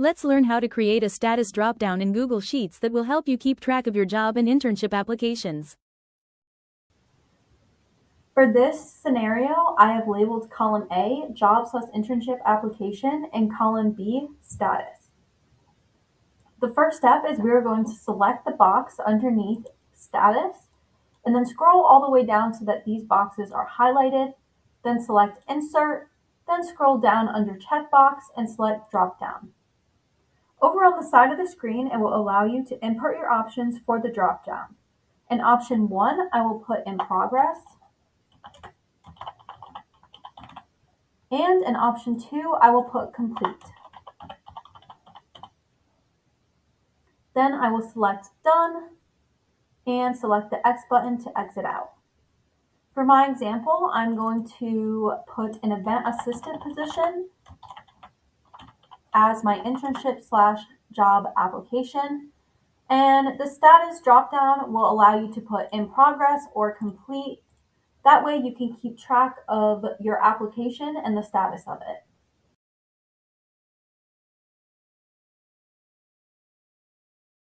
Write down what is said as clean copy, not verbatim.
Let's learn how to create a status dropdown in Google Sheets that will help you keep track of your job and internship applications. For this scenario, I have labeled column A, job/internship application, and column B, status. The first step is we are going to select the box underneath status and then scroll all the way down so that these boxes are highlighted, then select insert, then scroll down under checkbox and select drop down. Over on the side of the screen, it will allow you to input your options for the drop down. In option 1, I will put in progress. And in option 2, I will put complete. Then I will select done and select the X button to exit out. For my example, I'm going to put an event assistant position as my internship/job application. And the status dropdown will allow you to put in progress or complete. That way you can keep track of your application and the status of it.